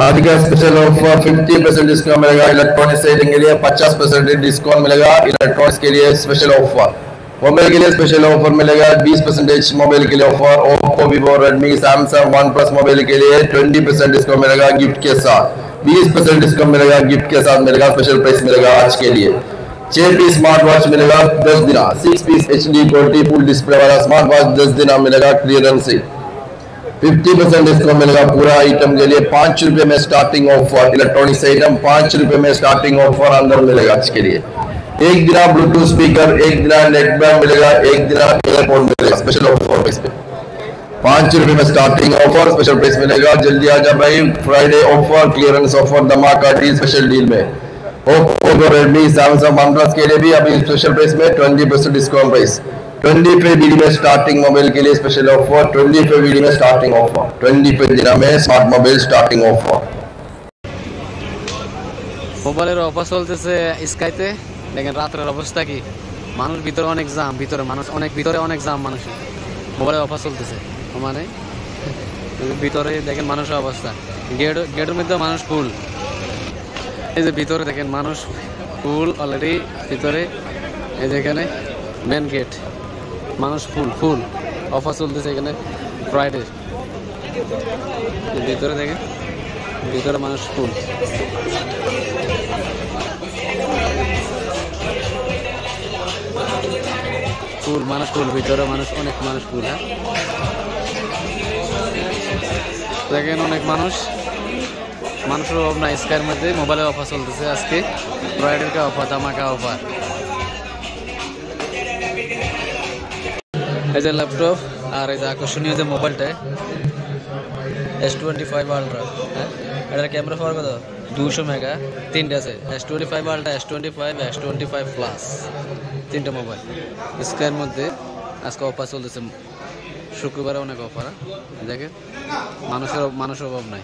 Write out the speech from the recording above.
आज का special offer 50% discount मिलेगा इलेक्ट्रॉनिक सेटिंग के लिए, 50% डिस्काउंट मिलेगा इलेक्ट्रॉनिक्स के लिए स्पेशल ऑफर। मोबाइल के लिए स्पेशल ऑफर मिलेगा 20% मोबाइल के लिए offer. Oppo, Vivo, Redmi, Samsung, one plus mobile के लिए 20% डिस्काउंट मिलेगा गिफ्ट के साथ। 20% डिस्काउंट मिलेगा गिफ्ट के साथ मिलेगा। स्पेशल प्राइस मिलेगा आज के लिए। 6 पीस स्मार्ट वॉच मिलेगा 10 दिन। 6 piece HD quality full display वाला स्मार्ट वॉच 10 दिन मिलेगा क्लियरेंस से। 50% डिस्काउंट मिलेगा पूरा आइटम के लिए। 5 रुपए में स्टार्टिंग ऑफर इलेक्ट्रॉनिक्स आइटम, 5 रुपए में स्टार्टिंग ऑफर अंदर मिलेगा आज के लिए। एक दिन ब्लूटूथ स्पीकर, एक दिन नेकबैंड मिलेगा, एक दिन एयरपोर्ट मिलेगा स्पेशल ऑफर प्राइस पे। 5 रुपए में स्टार्टिंग ऑफर स्पेशल प्राइस मिलेगा। जल्दी आ जा भाई, फ्राइडे ऑफर, क्लियरेंस ऑफर, धमाका डील स्पेशल डील में। Oppo, Redmi, Samsung, one plus के लिए भी अभी स्पेशल प्राइस में 20% डिस्काउंट प्राइस। 25 बीडी में स्टार्टिंग मोबाइल के लिए स्पेशल ऑफर। 25 बीडी में स्टार्टिंग ऑफर, 25 दिन में स्मार्ट मोबाइल स्टार्टिंग ऑफर। মোবাইলের অফার চলতেছে স্কাইতে। দেখেন রাতের অবস্থা কি, মানুষ ভিতরে অনেক জাম, ভিতরে মানুষ অনেক জাম, মানুষ মোবাইলের অফার চলতেছে মানে ভিতরে দেখেন মানুষের অবস্থা। গেটের মধ্যে মানুষ ফুল, এই যে ভিতরে দেখেন মানুষ ফুল অলরেডি ভিতরে। এই যে এখানে মেন গেট মানুষ ফুল অফার চলতেছে এখানে ফ্রাইডে। ভিতরে দেখেন ভিতরে মানুষ ফুল। মানুষ ফুল ভিতরে অনেক মানুষ ফুল। হ্যাঁ দেখেন অনেক মানুষের অভাব না। স্কাইয়ের মধ্যে মোবাইলের অফার চলতেছে আজকে, ফ্রাইডের কা অফার, ধামাকা অফার। এই যে ল্যাপটপ আর এই যে আকর্ষণীয় যে মোবাইলটা S25 আলট্রা। হ্যাঁ এটার ক্যামেরা পাওয়ার কত 200 মেগা, তিনটে আছে S25 ultra, S25, S25 plus, তিনটে মোবাইল স্কাইয়ের মধ্যে আজকে অফার চলতেছে। শুক্রবারে অনেক অফার। দেখেন মানুষের অভাব নাই।